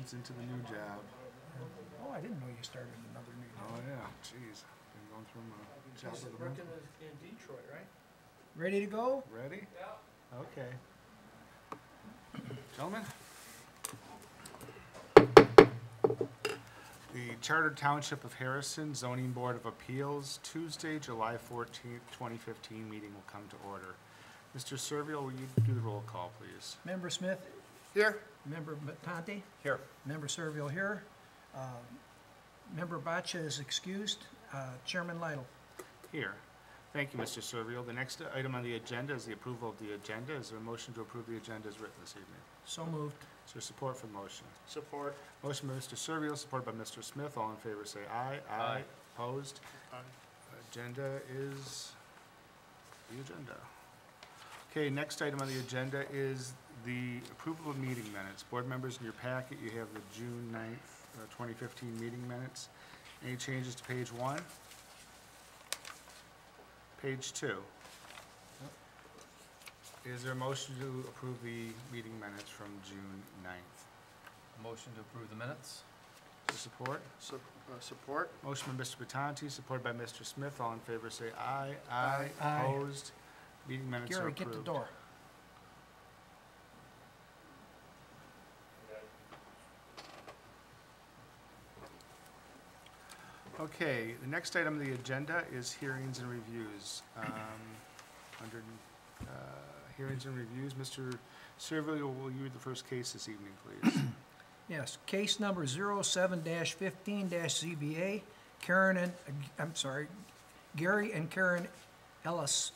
Congratulations into the new job. Oh, I didn't know you started another new Oh, job. yeah, jeez. Been going through my job He's of the working month. in Detroit, right? Ready to go? Ready? Yeah. Okay. Gentlemen? The Chartered Township of Harrison Zoning Board of Appeals, Tuesday, July 14th, 2015 meeting will come to order. Mr. Servil, will you do the roll call, please? Member Smith? Here. Member Matante? Here. Member Servil here. Member Baccia is excused. Chairman Lytle. Here. Thank you, Mr. Servil. The next item on the agenda is the approval of the agenda. Is there a motion to approve the agenda as written this evening? So moved. Is there support for the motion? Support. Motion by Mr. Servil, supported by Mr. Smith. All in favor say aye. Aye. Opposed? Agenda is the agenda. Okay, next item on the agenda is the approval of meeting minutes. Board members, in your packet, you have the June 9th, 2015 meeting minutes. Any changes to page 1? Page 2? Is there a motion to approve the meeting minutes from June 9th? Motion to approve the minutes? Is there support? Support. Motion by Mr. Batanti, supported by Mr. Smith. All in favor say aye. Aye. Aye. Opposed? Meeting minutes are Gary, approved. get the door. Okay, the next item on the agenda is hearings and reviews. Under hearings and reviews, Mr. Servil, will you read the first case this evening, please? Yes, case number 07-15-ZBA, Gary and Karen Ellis,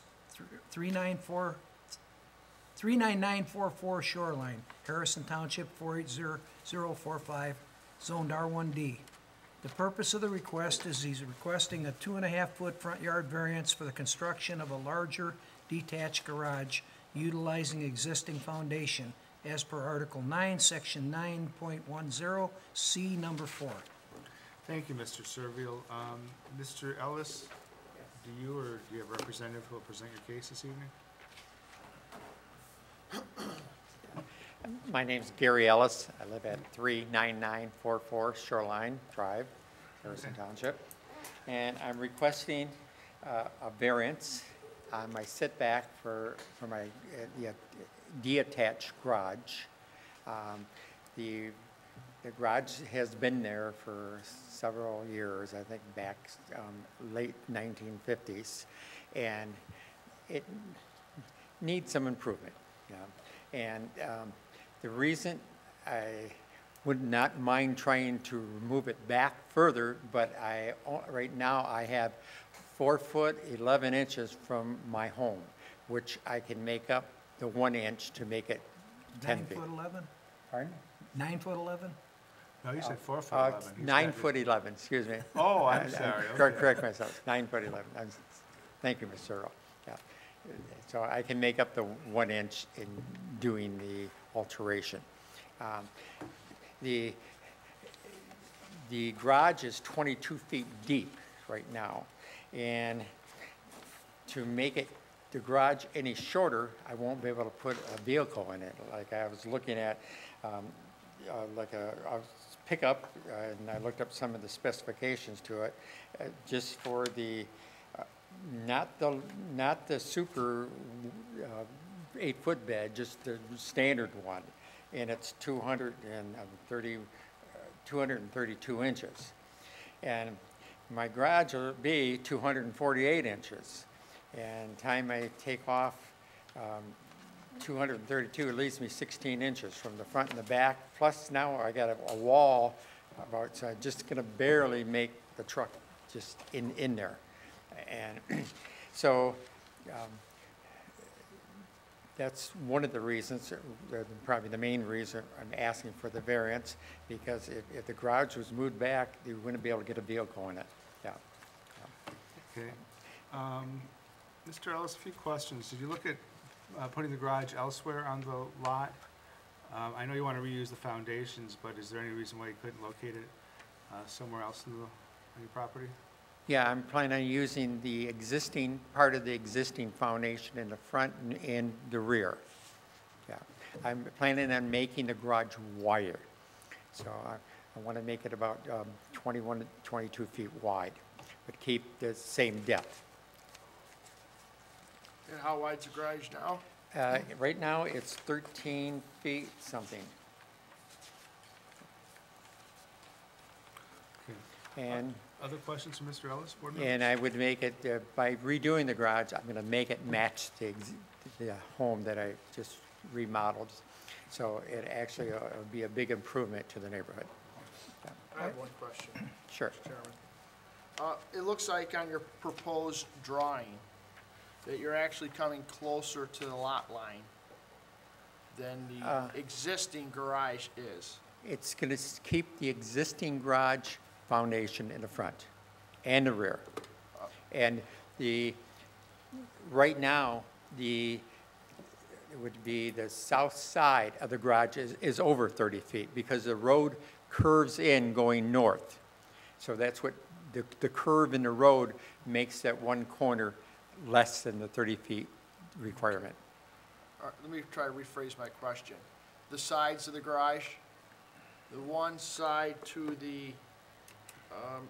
39944 Shoreline, Harrison Township, 480045, zoned R1D. The purpose of the request is he's requesting a 2.5-foot front yard variance for the construction of a larger detached garage utilizing existing foundation as per Article 9, Section 9.10, C number 4. Thank you, Mr. Servil. Mr. Ellis, do you have a representative who will present your case this evening? My name's Gary Ellis. I live at 39944 Shoreline Drive, Harrison Township. And I'm requesting a variance on my setback for my detached garage. The garage has been there for several years, I think back late 1950s, and it needs some improvement. You know? And the reason I would not mind trying to remove it back further, but right now I have 4 foot 11 inches from my home, which I can make up the 1 inch to make it 10 feet. 9 foot 11? Pardon? 9 foot 11? No, you said 4 foot 11. He's 9 got foot 11, excuse me. Oh, I'm sorry. Correct myself, 9 foot 11. Thank you, Mr. Earl. Yeah. So I can make up the 1 inch in doing the alteration. The garage is 22 feet deep right now, and to make the garage any shorter, I won't be able to put a vehicle in it. Like I was looking at, like a pickup, and I looked up some of the specifications to it, just for the not the super 8-foot bed, just the standard one, and it's 232 inches, and my garage will be 248 inches, and time I take off 232, it leaves me 16 inches from the front and the back, plus now I got a wall about, so I'm just gonna barely make the truck just in there. And so that's one of the reasons, probably the main reason I'm asking for the variance, because if the garage was moved back, you wouldn't be able to get a vehicle in it. Yeah. Okay. Mr. Ellis, a few questions. Did you look at putting the garage elsewhere on the lot? I know you want to reuse the foundations, but is there any reason why you couldn't locate it somewhere else on your property? Yeah, I'm planning on using the existing, part of the existing foundation in the front and the rear. Yeah, I'm planning on making the garage wider. So I want to make it about 21, 22 feet wide, but keep the same depth. And how wide's the garage now? Right now, it's 13 feet something. Okay. And, Other questions from Mr. Ellis, board members? and I would make it, by redoing the garage, I'm going to make it match the home that I just remodeled. So it actually would be a big improvement to the neighborhood. I have one question, Sure. Chairman. It looks like on your proposed drawing that you're actually coming closer to the lot line than the existing garage is. It's going to keep the existing garage foundation in the front and the rear. And right now, it would be the south side of the garage is over 30 feet because the road curves in going north. So that's what, the curve in the road makes that one corner less than the 30 feet requirement. All right, let me try to rephrase my question. The sides of the garage, the one side to the,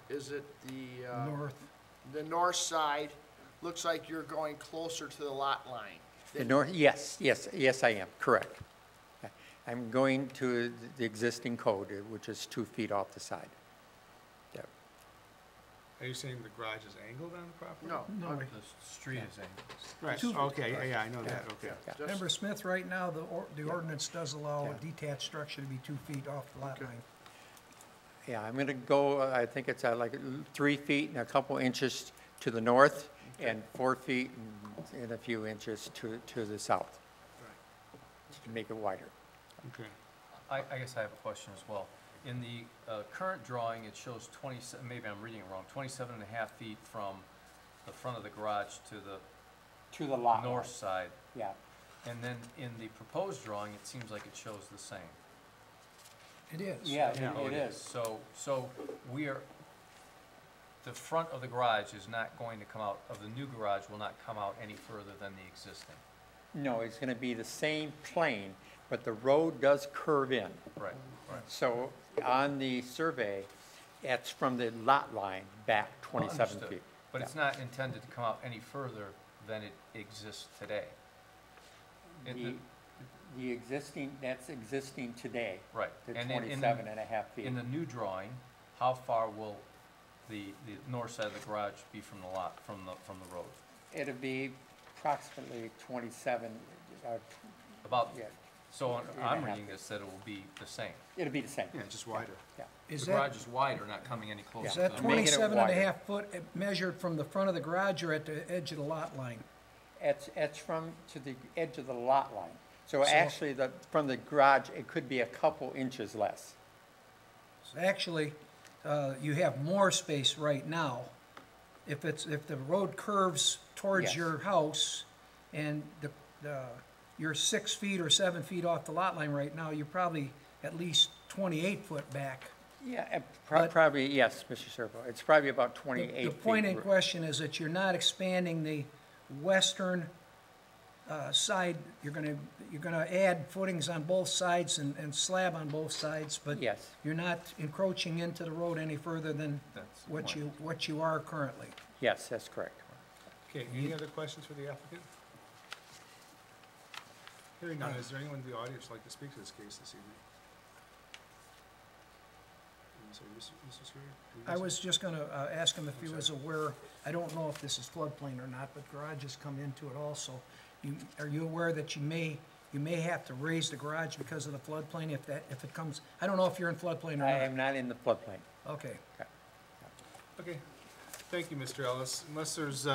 is it the? North. The north side, looks like you're going closer to the lot line. The north, yes, I am, correct. I'm going to the existing code, which is 2 feet off the side. Yep. Are you saying the garage is angled on the property? No. No, The street is angled. Right, Two- okay, yeah, I know that, okay. Just- Member Smith, right now, the ordinance does allow a Yeah. detached structure to be 2 feet off the lot Okay. line. Yeah, I'm going to go, I think it's like 3 feet and a couple inches to the north and 4 feet and a few inches to the south to make it wider. Okay. I guess I have a question as well. In the current drawing, it shows 27, maybe I'm reading it wrong, 27 and a half feet from the front of the garage to the To the lot. north side. Yeah. And then in the proposed drawing, it seems like it shows the same. It is. Yeah, Oh, it is. So the front of the garage is not going to come out, of the new garage will not come out any further than the existing. No, it's going to be the same plane, but the road does curve in. Right, right. So on the survey, it's from the lot line back 27 Understood. feet. But it's not intended to come out any further than it exists today. The existing, that's existing today, Right. the And 27 and a half feet. In the new drawing, how far will the north side of the garage be from the lot, from the road? It'll be approximately 27, About, yeah, so and a I'm half. reading this, that it will be the same. it'll be the same. Yeah, just wider. Yeah. Is The that, garage is wider, not coming any closer is to that the Making it 27 and a wider. half foot measured from the front of the garage or at the edge of the lot line? It's from to the edge of the lot line. So So- actually, from the garage, it could be a couple inches less. So actually, you have more space right now. If the road curves towards Yes. your house and you're 6 feet or 7 feet off the lot line right now, you're probably at least 28 foot back. Yeah, But- probably, yes, Mr. Servo. It's probably about The- 28 The feet. point in question is that you're not expanding the western side. You're gonna add footings on both sides and slab on both sides, but Yes, you're not encroaching into the road any further than That's the what point. what you are currently. yes, that's correct. Okay, any other questions for the applicant? Hearing none, is there anyone in the audience who'd like to speak to this case this evening? I'm sorry, Mr. Sweary? I was just gonna ask him if he was aware, I don't know if this is floodplain or not, but garages come into it also. Are you aware that you may have to raise the garage because of the floodplain if it comes, I don't know if you're in floodplain or I not. am not in the floodplain. Okay. Okay, thank you, Mr. Ellis. Unless there's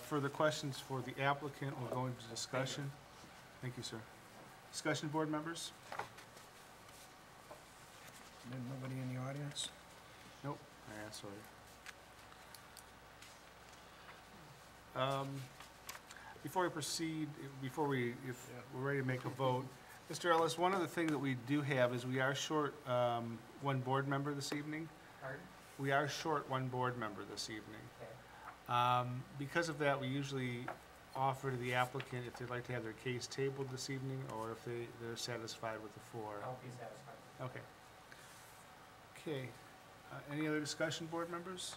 further questions for the applicant, we'll go into discussion. Thank you, sir. Discussion, board members? Then nobody in the audience? Nope, I asked already. Before we proceed, if we're ready to make a vote, Mr. Ellis, one other thing that we do have is we are short one board member this evening. We are short one board member this evening. Because of that, we usually offer to the applicant if they'd like to have their case tabled this evening, or if they're satisfied with the floor. I'll be satisfied. Okay. Okay, any other discussion, board members?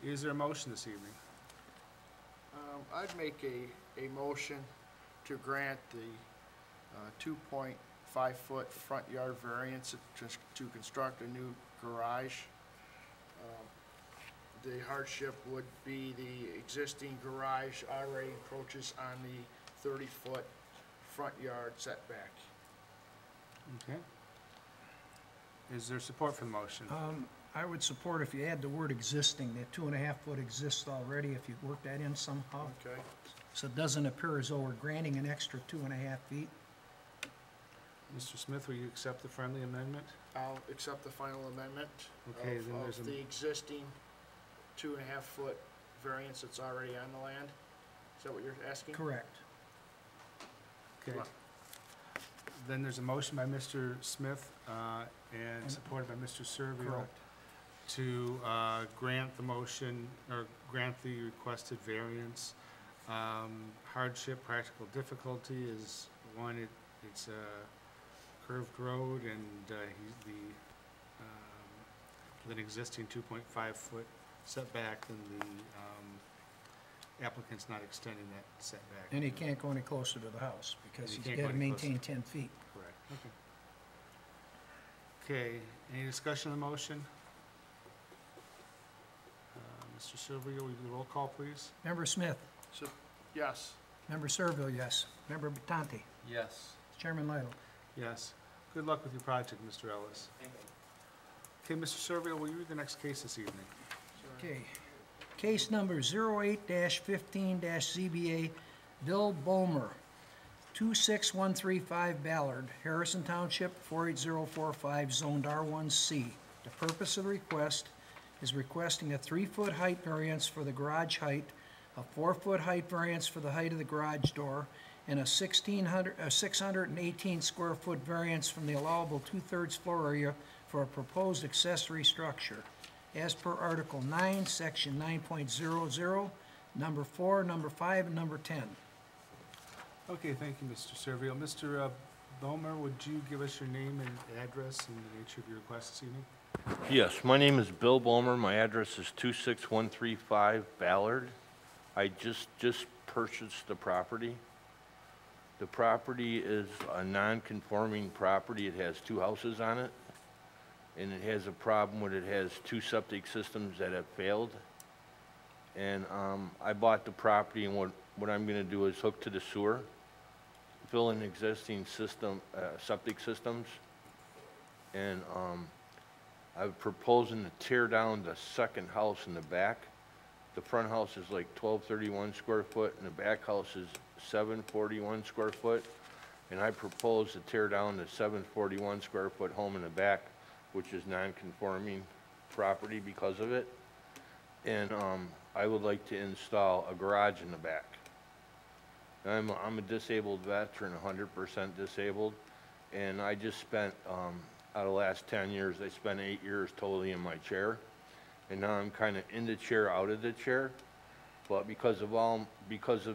Is there a motion this evening? I'd make a motion to grant the 2.5-foot front yard variance to construct a new garage. The hardship would be the existing garage already encroaches on the 30-foot front yard setback. Okay. Is there support for the motion? I would support if you add the word existing, that 2.5 foot exists already, if you work that in somehow. Okay. So it doesn't appear as though we're granting an extra 2.5 feet. Mr. Smith, will you accept the friendly amendment? I'll accept the final amendment Okay, then there's of a- the existing 2.5-foot variance that's already on the land. Is that what you're asking? Correct. Okay. Come on. Then there's a motion by Mr. Smith and supported by Mr. Servio Correct. to grant the motion, or grant the requested variance. Hardship, practical difficulty is one, it's a curved road, and with an existing 2.5-foot setback, then the applicant's not extending that setback. And he can't go any closer to the house, because And he's he can't got go to any maintain 10 feet. Correct, okay. Okay, any discussion on the motion? Mr. Silvio, will you do the roll call, please? Member Smith? So, yes. Member Servil, yes. Member Batante? Yes. Chairman Lytle? Yes. Good luck with your project, Mr. Ellis. Okay, Mr. Servio, will you read the next case this evening? Okay. Case number 08-15-ZBA, Bill Bulmer, 26135 Ballard, Harrison Township, 48045, zoned R1C. The purpose of the request is requesting a 3-foot height variance for the garage height, a 4-foot height variance for the height of the garage door, and a 618 square foot variance from the allowable 2/3 floor area for a proposed accessory structure, as per Article 9, Section 9.00, Number 4, Number 5, and Number 10. Okay, thank you, Mr. Servio. Mr. Bomer, would you give us your name and address and the nature of your request this evening? Yes, my name is Bill Bulmer. My address is 26135 Ballard. I just purchased the property. The property is a non-conforming property. It has 2 houses on it, and it has a problem with it has 2 septic systems that have failed. And I bought the property, and what I'm going to do is hook to the sewer, fill in existing system, septic systems, and I'm proposing to tear down the second house in the back. The front house is like 1231 square foot, and the back house is 741 square foot. And I propose to tear down the 741 square foot home in the back, which is non-conforming property because of it. And I would like to install a garage in the back. I'm a disabled veteran, 100% disabled, and I just spent, out of the last 10 years, I spent 8 years totally in my chair. And now I'm kind of in the chair, out of the chair. But because of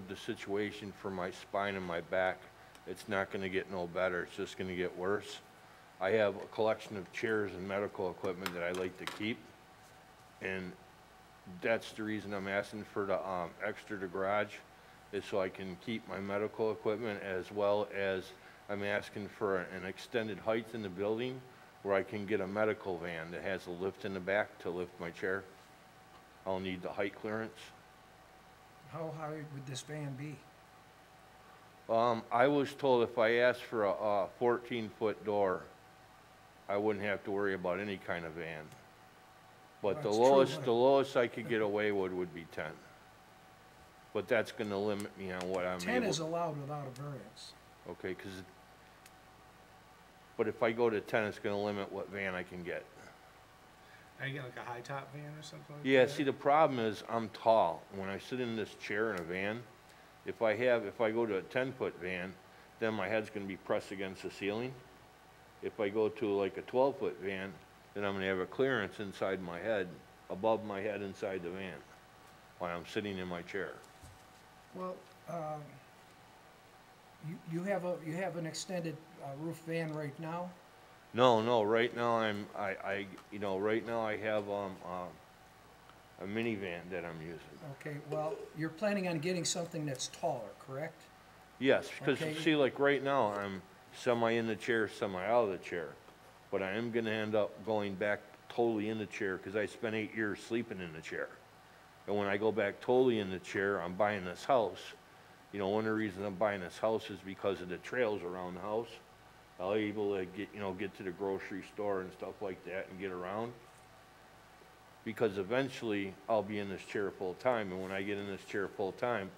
the situation for my spine and my back, it's not going to get no better. It's just going to get worse. I have a collection of chairs and medical equipment that I like to keep. And that's the reason I'm asking for the extra to garage, is so I can keep my medical equipment, as well as I'm asking for an extended height in the building where I can get a medical van that has a lift in the back to lift my chair. I'll need the height clearance. How high would this van be? I was told if I asked for a 14-foot door, I wouldn't have to worry about any kind of van. But That's true, the lowest I could get away with would be 10. But that's gonna limit me on what I'm able. 10 is allowed without a variance. Okay, but if I go to 10, it's gonna limit what van I can get. Are you getting like a high-top van or something like that? Yeah, see, the problem is I'm tall. When I sit in this chair in a van, if I go to a 10-foot van, then my head's gonna be pressed against the ceiling. If I go to like a 12-foot van, then I'm gonna have a clearance inside my head, above my head inside the van, while I'm sitting in my chair. Well, you have an extended roof van right now? No, right now right now I have, a minivan that I'm using. Okay, well, you're planning on getting something that's taller, correct? Yes, because Okay. see, like right now, I'm semi in the chair, semi out of the chair. But I am gonna end up going back totally in the chair, because I spent 8 years sleeping in the chair. And when I go back totally in the chair, I'm buying this house. You know, one of the reasons I'm buying this house is because of the trails around the house. I'll be able to get to the grocery store and stuff like that and get around. Because eventually, I'll be in this chair full time, and when I get in this chair full time,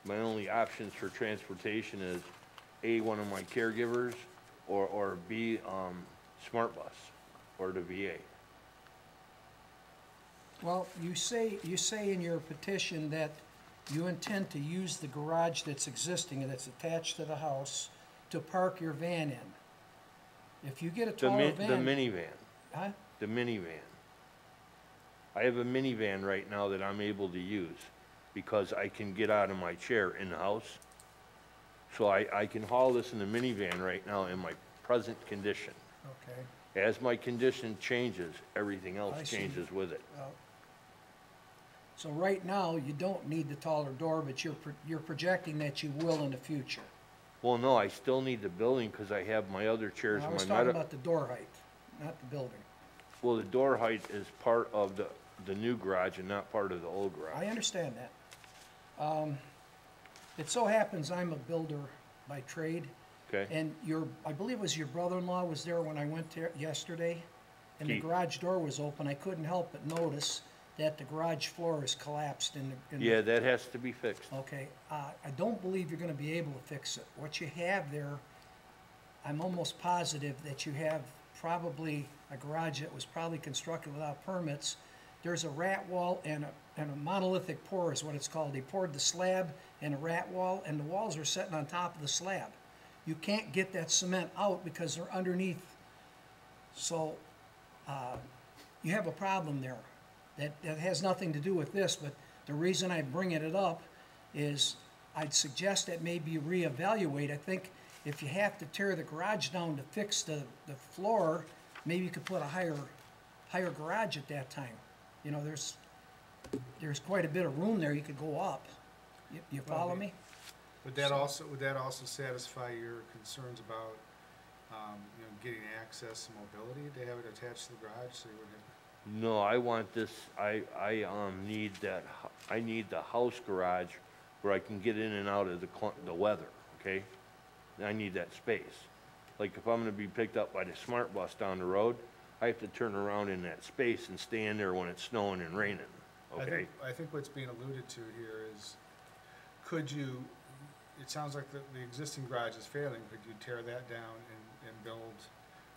my only options for transportation is A, one of my caregivers, or B, Smart Bus, or the VA. Well, you say in your petition that you intend to use the garage that's existing and that's attached to the house to park your van in. If you get a taller The van. minivan, Huh? the minivan. I have a minivan right now that I'm able to use because I can get out of my chair in the house. So I can haul this in the minivan right now in my present condition. Okay. As my condition changes, everything else I see. changes with it. Well, so right now, you don't need the taller door, but you're projecting that you will in the future. Well, no, I still need the building because I have my other chairs I in was my talking about the door height, not the building. Well, the door height is part of the new garage and not part of the old garage. I understand that. It so happens I'm a builder by trade, Okay? and I believe it was your brother-in-law was there when I went there yesterday, and the Keith. garage door was open. I couldn't help but notice that the garage floor is collapsed in the. Yeah, that has to be fixed. Okay, I don't believe you're gonna be able to fix it. What you have there, I'm almost positive that you have probably a garage that was probably constructed without permits. There's a rat wall and a monolithic pour is what it's called. They poured the slab and a rat wall, and the walls are sitting on top of the slab. You can't get that cement out because they're underneath. So, you have a problem there. That has nothing to do with this, but the reason I'm bringing it up is I'd suggest that maybe you reevaluate. I think if you have to tear the garage down to fix the floor, maybe you could put a higher garage at that time. You know, there's quite a bit of room there, you could go up. You follow me? Would that also satisfy your concerns about, getting access and mobility to have it attached to the garage, so you wouldn't have? No, I want this, I need the house garage where I can get in and out of the weather, okay? I need that space. Like if I'm gonna be picked up by the Smart Bus down the road, I have to turn around in that space and stand there when it's snowing and raining, okay? I think what's being alluded to here is, it sounds like the existing garage is failing, could you tear that down and build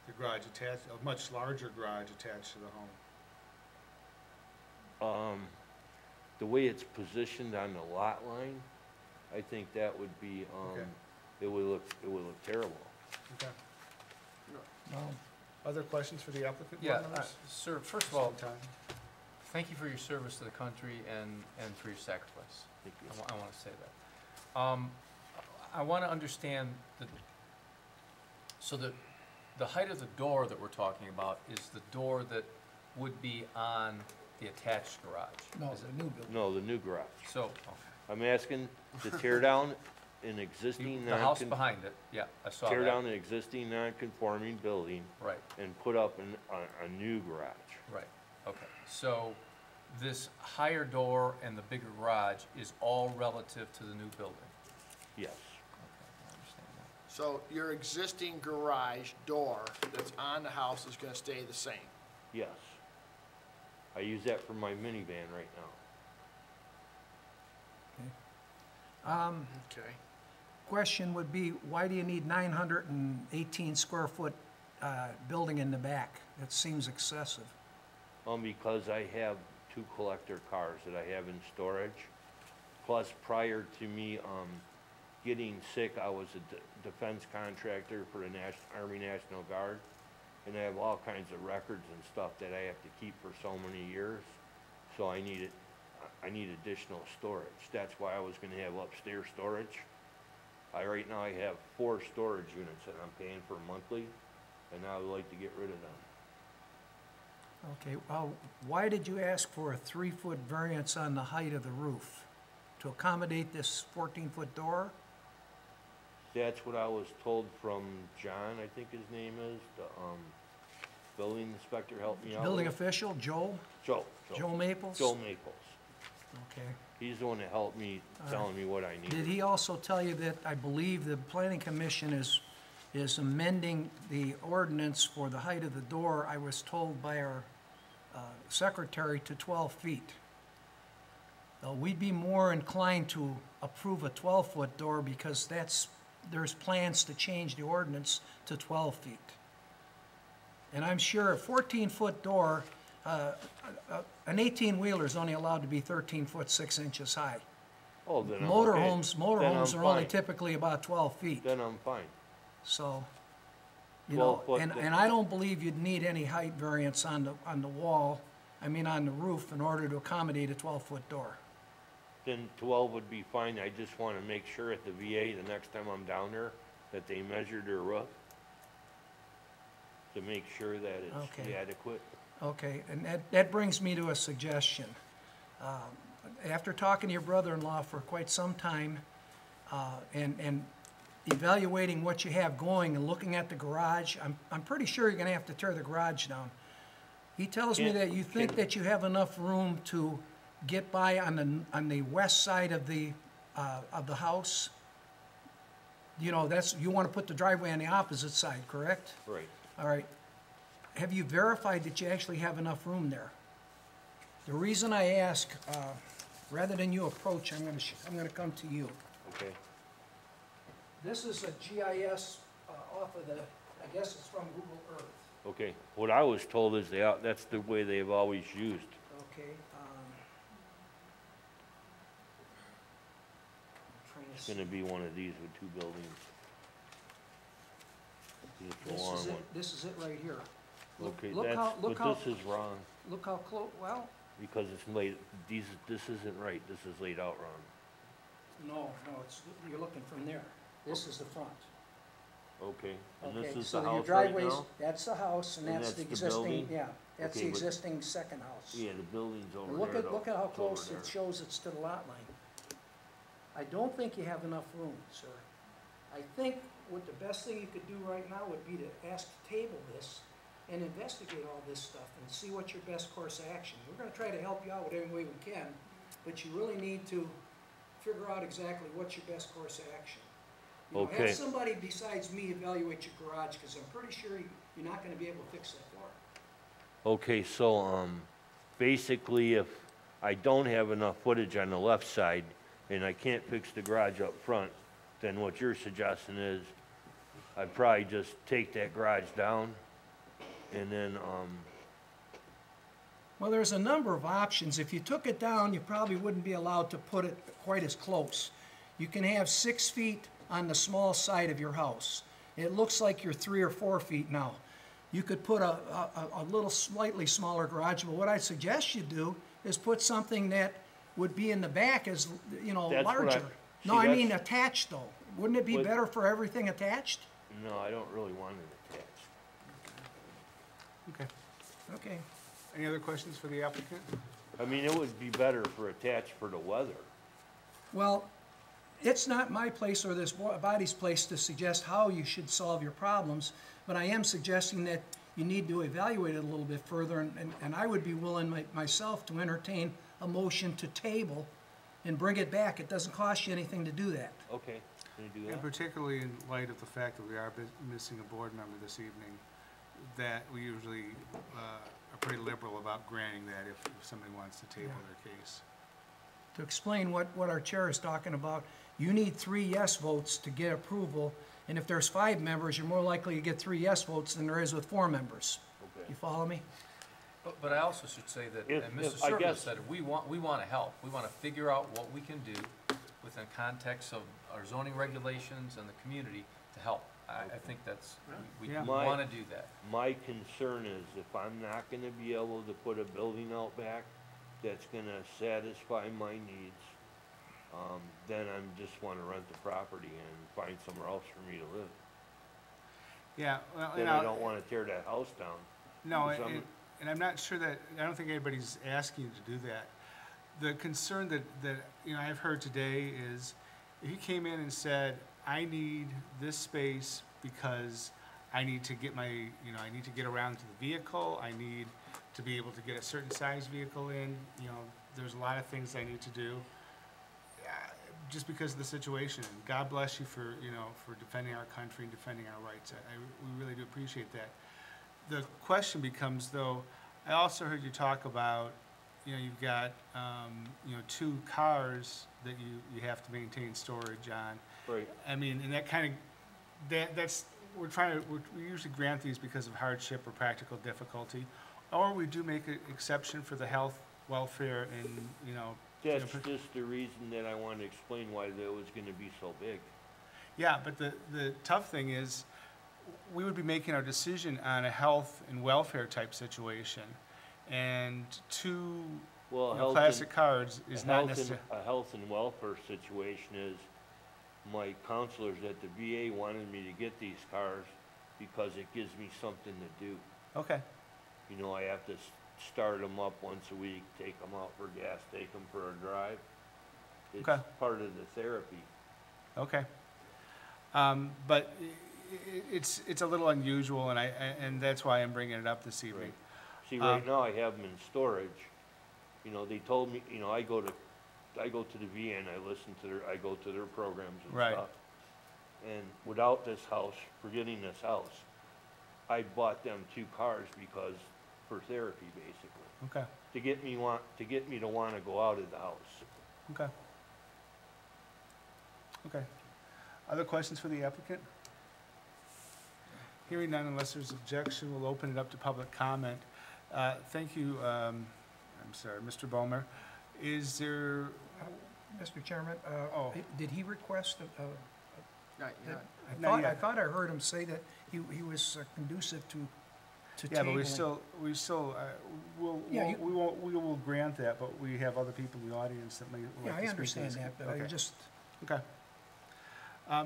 the garage attached, a much larger garage attached to the home? The way it's positioned on the lot line, I think that would be, Okay. it would look terrible. Okay. No. Other questions for the applicant? Yeah, board members? sir, first of all, Same time. thank you for your service to the country and for your sacrifice. Thank you. I want to say that. I want to understand so the height of the door that we're talking about is the door that would be on the attached garage? No, Is the it- new building. No, the new garage. So, okay. I'm asking to tear down an existing The house behind it, yeah, I saw that. tear down an existing non-conforming building Right, and put up a new garage. right, okay. So this higher door and the bigger garage is all relative to the new building? Yes, Okay, I understand that. So your existing garage door that's on the house is gonna stay the same? yes. I use that for my minivan right now. Okay. Question would be, why do you need 918 square foot building in the back? That seems excessive. Because I have 2 collector cars that I have in storage. Plus, prior to me, getting sick, I was a defense contractor for the Army National Guard. And I have all kinds of records and stuff that I have to keep for so many years. So I need additional storage. That's why I was gonna have upstairs storage. Right now I have 4 storage units that I'm paying for monthly. and I would like to get rid of them. Okay, why did you ask for a 3-foot variance on the height of the roof? To accommodate this 14-foot door? That's what I was told from John, I think his name is, the, building inspector helped me out. Building with it. official, Joe? Joe. Joe Maples? Joe Maples. Okay. He's the one that helped me, telling me what I Did needed. he also tell you that, I believe the planning commission is amending the ordinance for the height of the door, I was told by our secretary, to 12 feet? We'd be more inclined to approve a 12-foot door because there's plans to change the ordinance to 12 feet. And I'm sure a 14-foot door, an 18-wheeler is only allowed to be 13 foot 6 inches high. Oh, then I'm okay. Motorhomes Then I'm are only fine. typically about 12 feet. Then I'm fine. So, you know, 12 foot, and I don't believe you'd need any height variance on the wall, on the roof, in order to accommodate a 12-foot door. Then 12 would be fine. I just want to make sure at the VA, the next time I'm down there, that they measure their roof to make sure that it's Okay. adequate. Okay, and that brings me to a suggestion. After talking to your brother-in-law for quite some time, and evaluating what you have going and looking at the garage, I'm pretty sure you're gonna have to tear the garage down. He tells me that you think that you have enough room to get by on the west side of the house. You know, you wanna put the driveway on the opposite side, correct? Right. All right. Have you verified that you actually have enough room there? The reason I ask, rather than you approach, I'm gonna come to you. Okay. This is a GIS off of I guess it's from Google Earth. Okay. What I was told is that's the way they've always used. Okay. Trying to It's see. gonna be one of these with 2 buildings. It's a This long is one. it. This is it right here. Okay, Look but how this is wrong, look how close. Well, because it's laid, this isn't right, this is laid out wrong. no, you're looking from there. This is the front. Okay, and Okay, this is so the your house right driveway's, now? that's the house, and And that's that's the the existing, building? yeah, that's the Okay, but- existing second house. Yeah, the building's over And there look at how It's over close there. it shows it's to the lot line. I don't think you have enough room, sir. I think what the best thing you could do right now would be to ask to table this and investigate all this stuff and see what's your best course of action. We're gonna try to help you out with any way we can, but you really need to figure out exactly what's your best course of action. You know, Okay. have somebody besides me evaluate your garage, because I'm pretty sure you're not gonna be able to fix that floor. Okay, so, basically, if I don't have enough footage on the left side, and I can't fix the garage up front, then what you're suggesting is, I'd probably just take that garage down, and then, Well, there's a number of options. If you took it down, you probably wouldn't be allowed to put it quite as close. You can have 6 feet on the small side of your house. It looks like you're 3 or 4 feet now. You could put a little slightly smaller garage, but what I suggest you do is put something that would be in the back as, you know, That's what I- larger. No, see, I mean that's- attached though. Wouldn't it be What- better for everything attached? no, I don't really want it attached. Okay. Okay. Any other questions for the applicant? I mean, it would be better for attached for the weather. Well, it's not my place or this body's place to suggest how you should solve your problems, but I am suggesting that you need to evaluate it a little bit further, and I would be willing myself to entertain a motion to table and bring it back. It doesn't cost you anything to do that. Okay, can you do And that? particularly in light of the fact that we are missing a board member this evening, that we usually are pretty liberal about granting that if somebody wants to table their case. To explain what our chair is talking about, you need 3 yes votes to get approval, and if there's 5 members, you're more likely to get 3 yes votes than there is with 4 members. Okay. You follow me? But I also should say that, If- and if Mr. I Serba guess- said, we want to help. We want to figure out what we can do within context of our zoning regulations and the community to help. I think we Yeah. want to do that. My concern is if I'm not gonna be able to put a building out back that's gonna satisfy my needs, then I'm just wanna rent the property and find somewhere else for me to live. Yeah, well, then I don't wanna tear that house down. no, Because I'm- and I'm not sure that, I don't think anybody's asking you to do that. The concern that, you know, I've heard today is, if he came in and said, I need this space because I need to get my, you know, I need to get around to the vehicle, I need to be able to get a certain size vehicle in, you know, there's a lot of things I need to do, just because of the situation. And God bless you for, you know, for defending our country and defending our rights. We really do appreciate that. The question becomes, though, I also heard you talk about, you know, you've got, you know, 2 cars that you have to maintain storage on. Right, I mean, and that kind of, that's, we usually grant these because of hardship or practical difficulty. Or we do make an exception for the health, welfare, and, you know. that's just the reason that I wanted to explain why that was gonna be so big. Yeah, but the tough thing is, we would be making our decision on a health and welfare type situation. And 2, Well, you know, health classic and- cars is not necessarily. A health and welfare situation is, my counselors at the VA wanted me to get these cars because it gives me something to do. Okay, You know, I have to start them up once a week, take them out for gas, take them for a drive. It's Okay. part of the therapy. okay. But it's a little unusual, and that's why I'm bringing it up this evening. Right. See, right now I have them in storage. You know, they told me, you know, I go to the VA and I go to their programs and Right. stuff. And without this house, forgetting this house, I bought them 2 cars because, for therapy, basically. Okay, To get me to wanna go out of the house. okay. Okay. Other questions for the applicant? Hearing none, unless there's objection, we'll open it up to public comment. Thank you, I'm sorry, Mr. Bomer. Is there, Mr. Chairman, Oh. did he request Not yet. Not I yet. thought I heard him say that he was conducive to yeah, but tabling. Yeah, we will grant that, but we have other people in the audience that may like to speak Yeah, to I this. understand that, but I Okay. just, Okay.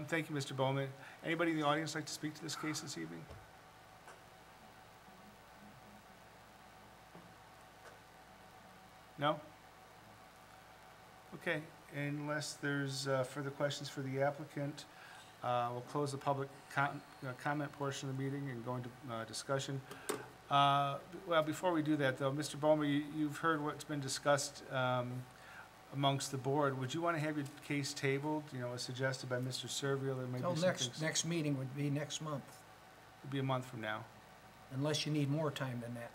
Thank you, Mr. Bowman. Anybody in the audience like to speak to this case this evening? No? Okay, unless there's further questions for the applicant, we'll close the public comment portion of the meeting and go into discussion. Well, before we do that, though, Mr. Bowman, you've heard what's been discussed amongst the board. Would you want to have your case tabled, you know, as suggested by Mr. Servio? There may till be some things, next meeting would be next month, it'd be a month from now. unless you need more time than that.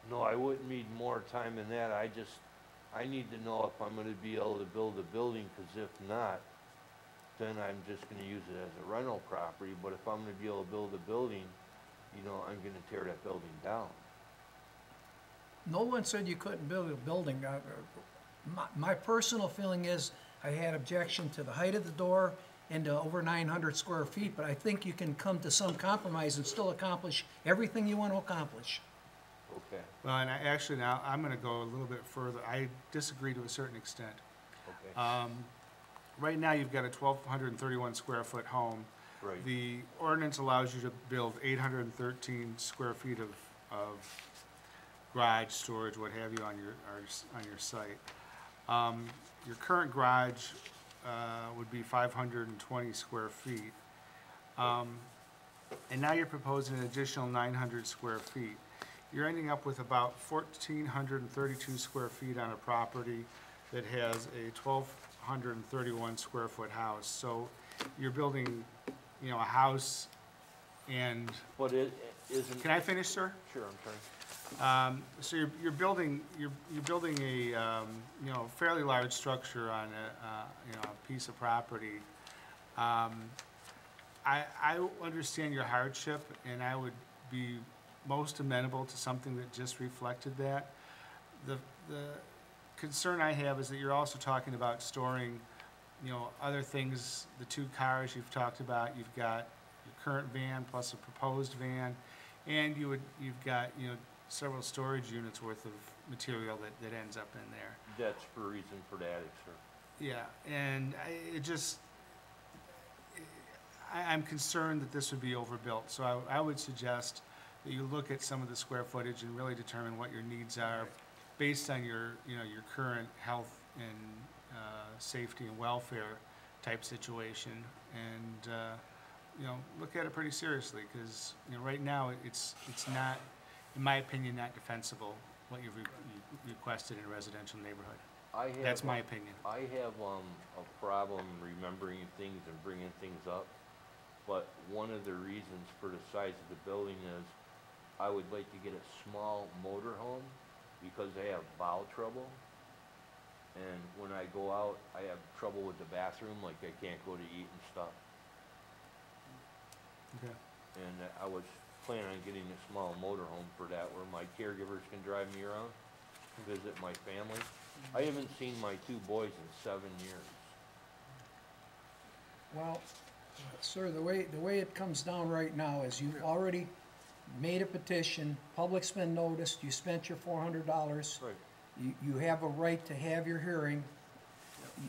No, I wouldn't need more time than that. I need to know if I'm gonna be able to build a building, 'cause if not, then I'm just gonna use it as a rental property. But if I'm gonna be able to build a building, you know, I'm gonna tear that building down. No one said you couldn't build a building. My personal feeling is, I had objection to the height of the door and to over 900 square feet, but I think you can come to some compromise and still accomplish everything you want to accomplish. Okay, Well, and now, I'm going to go a little bit further. I disagree to a certain extent. okay, Right now, you've got a 1,231 square foot home. right. The ordinance allows you to build 813 square feet of garage, storage, what have you, on your site. Your current garage would be 520 square feet. And now you're proposing an additional 900 square feet. You're ending up with about 1,432 square feet on a property that has a 1,231 square foot house. So you're building, you know, a house and, But it isn't. can I finish, sir? Sure, I'm sorry. So you're building a, you know, fairly large structure on you know, a piece of property. I understand your hardship, and I would be most amenable to something that just reflected that. The concern I have is that you're also talking about storing, you know, other things, the 2 cars you've talked about. You've got your current van plus a proposed van, and you've got, you know, several storage units worth of material that ends up in there. That's for reason for the attic, sir. Yeah, and I'm concerned that this would be overbuilt, so I would suggest that you look at some of the square footage and really determine what your needs are based on your, you know, your current health and, safety and welfare type situation, and, you know, look at it pretty seriously, because, you know, right now, it's not, in my opinion, not defensible, what you've requested in a residential neighborhood. That's my opinion. I have, a problem remembering things and bringing things up, but one of the reasons for the size of the building is I would like to get a small motor home because I have bowel trouble. And when I go out, I have trouble with the bathroom, like I can't go to eat and stuff. Okay. And I was planning on getting a small motor home for that, where my caregivers can drive me around, visit my family. I haven't seen my 2 boys in 7 years. Well, sir, the way it comes down right now is you've already made a petition, public's been noticed, you spent your $400. Right. You have a right to have your hearing,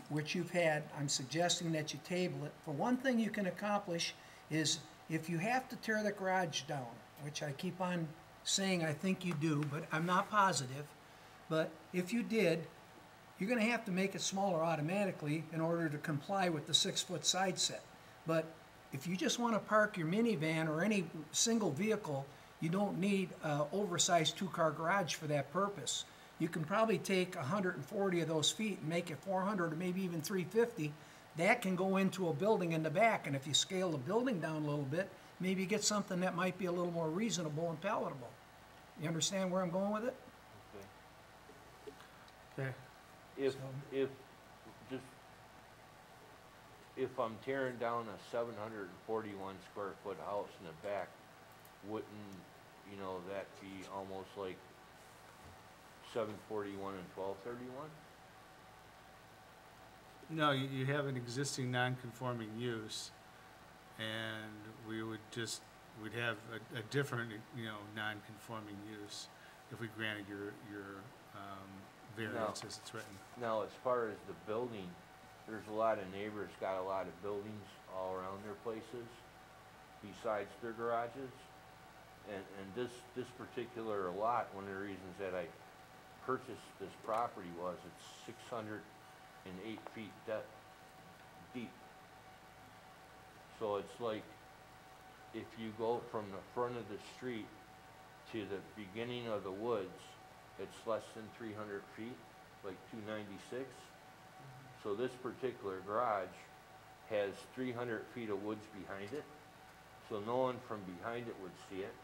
which you've had. I'm suggesting that you table it. For one thing you can accomplish is if you have to tear the garage down, which I keep on saying I think you do, but I'm not positive. But if you did, you're gonna have to make it smaller automatically in order to comply with the 6-foot side set. But if you just wanna park your minivan or any single vehicle, you don't need an oversized 2-car garage for that purpose. You can probably take 140 of those feet and make it 400 or maybe even 350. That can go into a building in the back, and if you scale the building down a little bit, maybe you get something that might be a little more reasonable and palatable. You understand where I'm going with it? Okay. Okay. If I'm tearing down a 741 square foot house in the back, wouldn't, you know, that be almost like 741 and 1231? No, you have an existing non-conforming use, and we'd have a different, you know, non-conforming use if we granted your variance as it's written. Now, as far as the building, there's a lot of neighbors got a lot of buildings all around their places besides their garages. And this particular lot, one of the reasons that I purchased this property was it's 608 feet deep. So it's like, if you go from the front of the street to the beginning of the woods, it's less than 300 feet, like 296. So this particular garage has 300 feet of woods behind it, so no one from behind it would see it,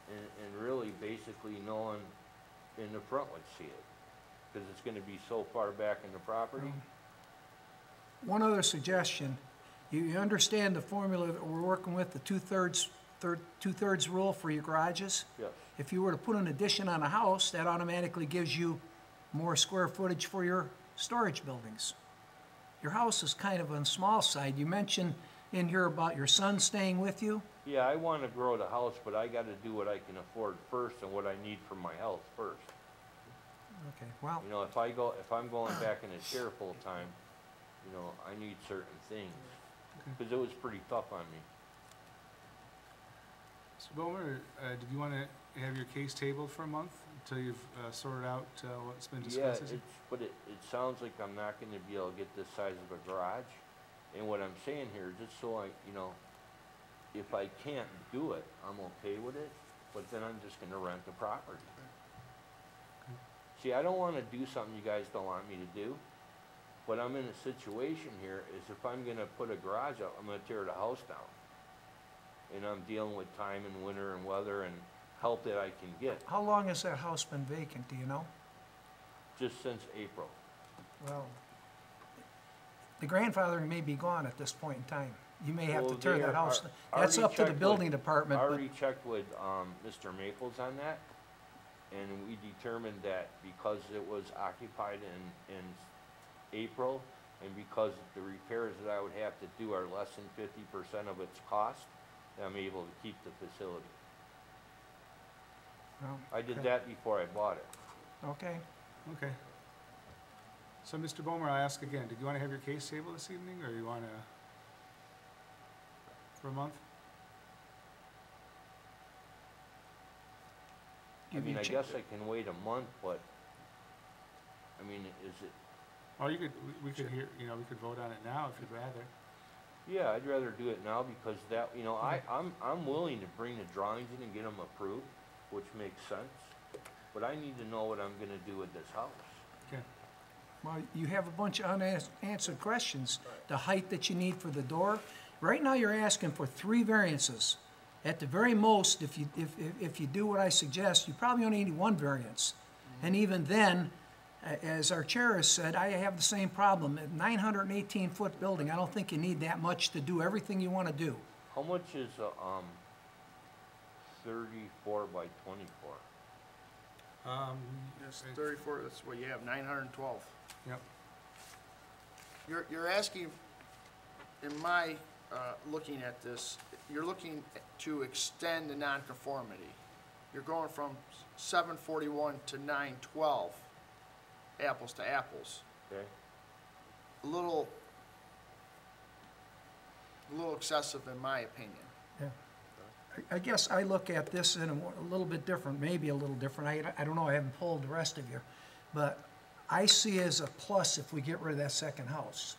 and really basically no one in the front would see it, because it's gonna be so far back in the property. One other suggestion, you understand the formula that we're working with, the two-thirds rule for your garages? Yes. If you were to put an addition on a house, that automatically gives you more square footage for your storage buildings. Your house is kind of on the small side. You mentioned in here about your son staying with you. Yeah, I wanna grow the house, but I gotta do what I can afford first and what I need for my health first. Okay, well, You know, if I'm going back in a chair full time, you know, I need certain things, because it was pretty tough on me. Mr. Bowman, did you want to have your case tabled for a month until you've sorted out what's been Yeah, discussed? but it sounds like I'm not gonna be able to get this size of a garage. And what I'm saying here, just so you know, if I can't do it, I'm okay with it, but then I'm just gonna rent the property. See, I don't wanna do something you guys don't want me to do, but I'm in a situation here, is if I'm gonna put a garage up, I'm gonna tear the house down. And I'm dealing with time and winter and weather and help that I can get, how long has that house been vacant, do you know? just since April. Well, the grandfathering may be gone at this point in time. You may have to Well, tear they that are- house. I That's already up to the checked building with- department, I but already checked with, Mr. Maples on that, and we determined that because it was occupied in April, and because the repairs that I would have to do are less than 50% of its cost, that I'm able to keep the facility. well, I did okay. that before I bought it. Okay, Okay. So, Mr. Bomer, I'll ask again, did you want to have your case tabled this evening, or you want to? for a month? I Give you mean, a I cha- guess I can wait a month, but, I mean, is it, Or you could, we could hear, you know, we could vote on it now if you'd rather. yeah, I'd rather do it now because that, you know, I'm willing to bring the drawings in and get them approved, which makes sense. But I need to know what I'm gonna do with this house. Okay. Well, you have a bunch of unanswered questions. The height that you need for the door. Right now, you're asking for 3 variances. At the very most, if you do what I suggest, you probably only need 1 variance. And even then, as our chair has said, I have the same problem. A 918-foot building, I don't think you need that much to do everything you want to do. How much is a, 34 by 24? It's 34, that's what you have, 912. Yep. You're asking, in my, looking at this, you're looking to extend the nonconformity. You're going from 741 to 912, apples to apples. Okay? A little excessive in my opinion. I guess I look at this in a little bit different, maybe a little different. I don't know, I haven't polled the rest of you. But I see as a plus if we get rid of that second house.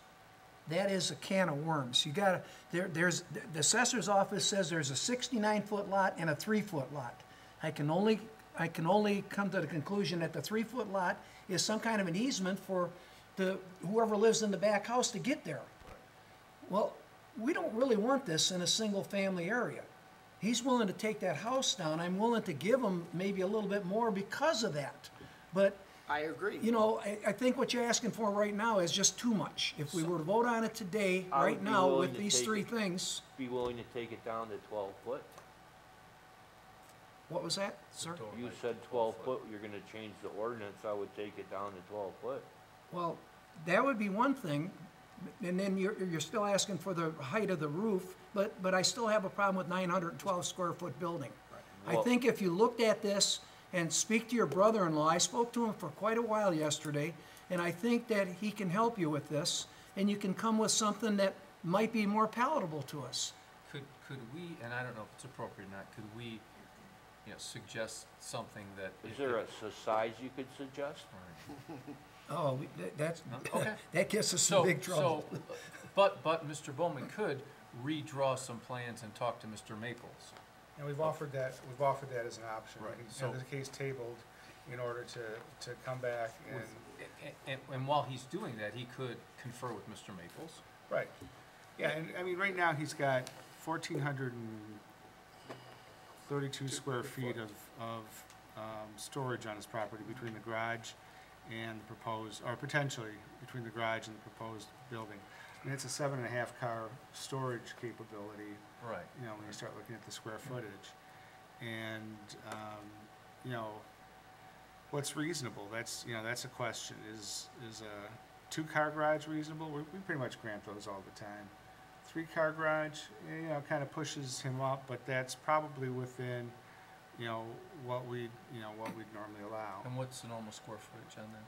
That is a can of worms. You gotta, there's, the assessor's office says there's a 69-foot lot and a 3-foot lot. I can only come to the conclusion that the 3-foot lot is some kind of an easement for whoever lives in the back house to get there. Well, we don't really want this in a single-family area. He's willing to take that house down. I'm willing to give him maybe a little bit more because of that. But, I agree. you know, I think what you're asking for right now is just too much. If we were to vote on it today, I would right be now, willing with to these take 3 it. things, Be willing to take it down to 12 foot? what was that, sir? You said 12 foot, you're gonna change the ordinance, I would take it down to 12 foot. Well, that would be one thing, and then you're still asking for the height of the roof, but I still have a problem with 912 square foot building. I Well- think if you looked at this and speak to your brother-in-law, I spoke to him for quite a while yesterday, and I think that he can help you with this, and you can come with something that might be more palatable to us. Could we, and I don't know if it's appropriate or not, could we, you know, suggest something that? Is there a size you could suggest? Oh, that's, Okay. that gets us So, in big trouble. but Mr. Bowman could redraw some plans and talk to Mr. Maples. And we've offered that as an option. Right, We can so- have the case tabled in order to come back and, And while he's doing that, he could confer with Mr. Maples. right. Yeah, and, I mean, right now, he's got 1,432 square feet of storage on his property between the garage and the proposed, or potentially between the garage and the proposed building. And it's a 7.5 car storage capability, Right. you know, when you start looking at the square footage. And, you know, what's reasonable? That's, you know, that's a question. Is a 2-car garage reasonable? We pretty much grant those all the time. 3-car garage, you know, kind of pushes him up, but that's probably within, you know, what we'd normally allow. And what's the normal square footage on that?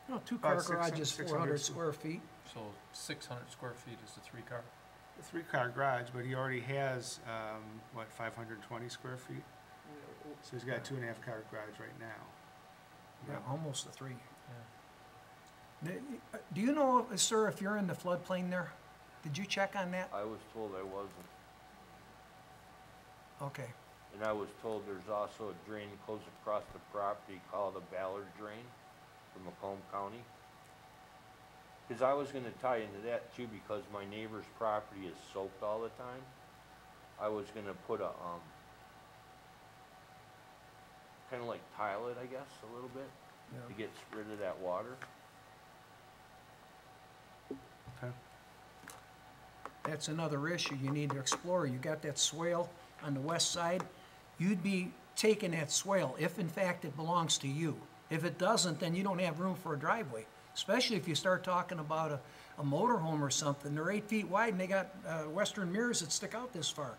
You know, 2-car About garage is 600 400 square feet. So 600 square feet is the 3-car? A 3-car garage, but he already has, 520 square feet? So he's got a 2.5-car garage right now. Yeah, almost a 3. Do you know, sir, if you're in the floodplain there? Did you check on that? I was told I wasn't. Okay. And I was told there's also a drain that goes across the property called a Ballard Drain from Macomb County. Cause I was gonna tie into that too, because my neighbor's property is soaked all the time. I was gonna put a, kinda like tile it, I guess, a little bit, to get rid of that water. Okay. That's another issue you need to explore. You got that swale on the west side. You'd be taking that swale if in fact it belongs to you. If it doesn't, then you don't have room for a driveway, especially if you start talking about a motorhome or something. They're 8 feet wide and they got western mirrors that stick out this far.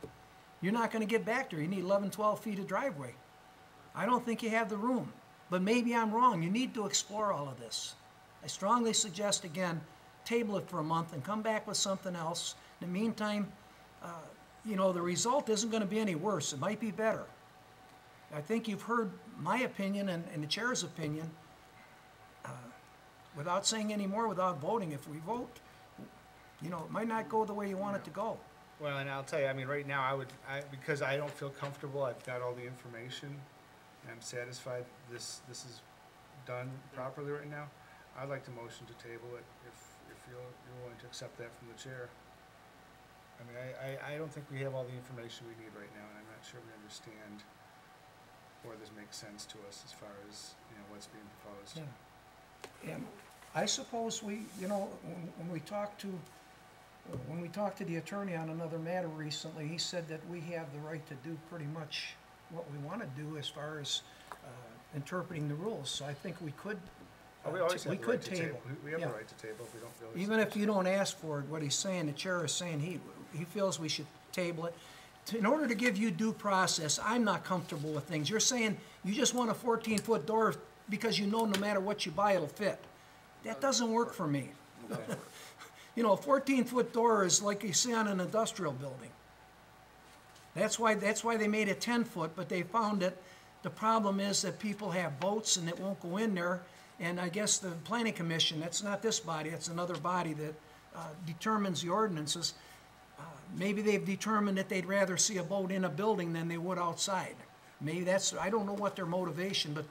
You're not gonna get back there. You need 11, 12 feet of driveway. I don't think you have the room, but maybe I'm wrong. You need to explore all of this. I strongly suggest, again, table it for a month and come back with something else. In the meantime, you know, the result isn't gonna be any worse, it might be better. I think you've heard my opinion and the chair's opinion. Without saying any more, without voting, if we vote, you know, it might not go the way you want it to go. Well, and I'll tell you, I mean, right now, because I don't feel comfortable, I've got all the information, and I'm satisfied this is done properly right now, I'd like to motion to table it if you're willing to accept that from the chair. I mean, I don't think we have all the information we need right now, and I'm not sure we understand or this makes sense to us as far as, you know, what's being proposed. Yeah. And I suppose we, you know, when we talked to the attorney on another matter recently, he said that we have the right to do pretty much what we want to do as far as interpreting the rules, so I think we could, Oh, we always we have the right could to table. table. We have the Yeah. right to table if we don't feel. it's Even if you sufficient. don't ask for it, what he's saying, the chair is saying, he feels we should table it. In order to give you due process, I'm not comfortable with things. You're saying you just want a 14-foot door because you know no matter what you buy, it'll fit. That doesn't work for me. You know, a 14-foot door is like you see on an industrial building. That's why they made it 10-foot, but they found that the problem is that people have boats and it won't go in there. And I guess the planning commission, that's not this body, it's another body that determines the ordinances. Maybe they've determined that they'd rather see a boat in a building than they would outside. Maybe that's, I don't know what their motivation, but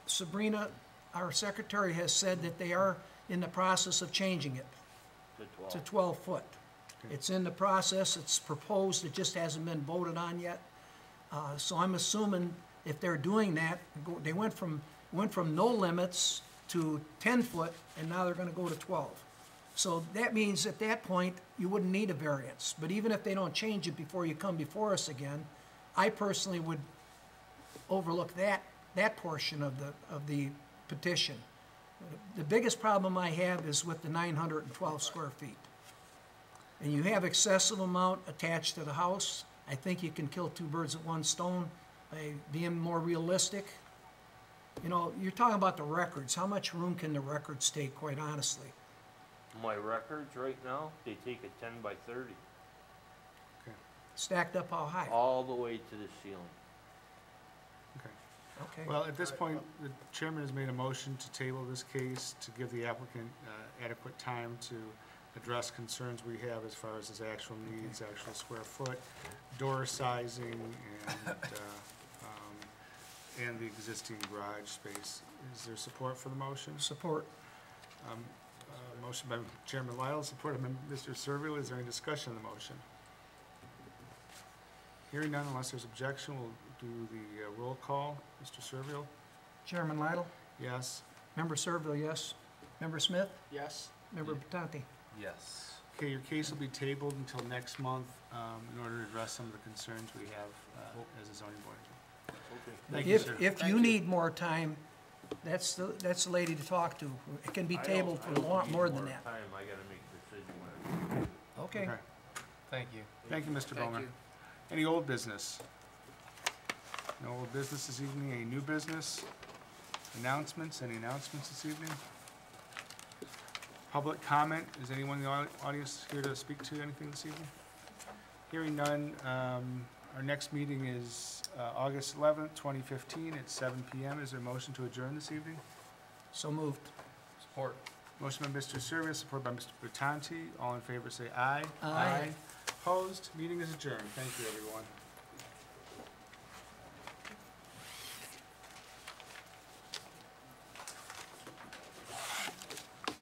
Sabrina, our secretary, has said that they are in the process of changing it to 12 foot. It's in the process, it's proposed, it just hasn't been voted on yet. So I'm assuming if they're doing that, they went from no limits to 10 foot, and now they're gonna go to 12. So that means at that point, you wouldn't need a variance. But even if they don't change it before you come before us again, I personally would overlook that portion of the petition. The biggest problem I have is with the 912 square feet. And you have excessive amount attached to the house. I think you can kill two birds with one stone by being more realistic. You know, you're talking about the records. How much room can the records take, quite honestly? My records right now, they take a 10 by 30, Stacked up how high? all the way to the ceiling. Okay. Okay. Well, at this point, the chairman has made a motion to table this case to give the applicant adequate time to address concerns we have as far as his actual needs, actual square foot, door sizing, and the existing garage space. Is there support for the motion? Support. Motion by Chairman Lidle, supported by Mr. Servil. Is there any discussion on the motion? Hearing none, unless there's objection, we'll do the roll call. Mr. Servil? Chairman Lidle? Yes. Member Servill, yes. Member Smith? Yes? Member Patati? Yes. Okay, your case will be tabled until next month in order to address some of the concerns we have as a zoning board. Thank you, sir. If you need more time, that's the lady to talk to. It can be tabled for a lot more than that. Time, I gotta make a decision when I Okay. Okay. Thank you. Thank you, Mr. Thank Bowman. you. Any old business? No old business this evening. Any new business? Announcements? Any announcements this evening? Public comment? Is anyone in the audience here to speak to anything this evening? Hearing none, our next meeting is August 11th, 2015 at 7 PM. Is there a motion to adjourn this evening? So moved. Support. Motion by Mr. Servius, supported by Mr. Bertanti. All in favor say aye. Aye. Opposed? Meeting is adjourned. Thank you, everyone.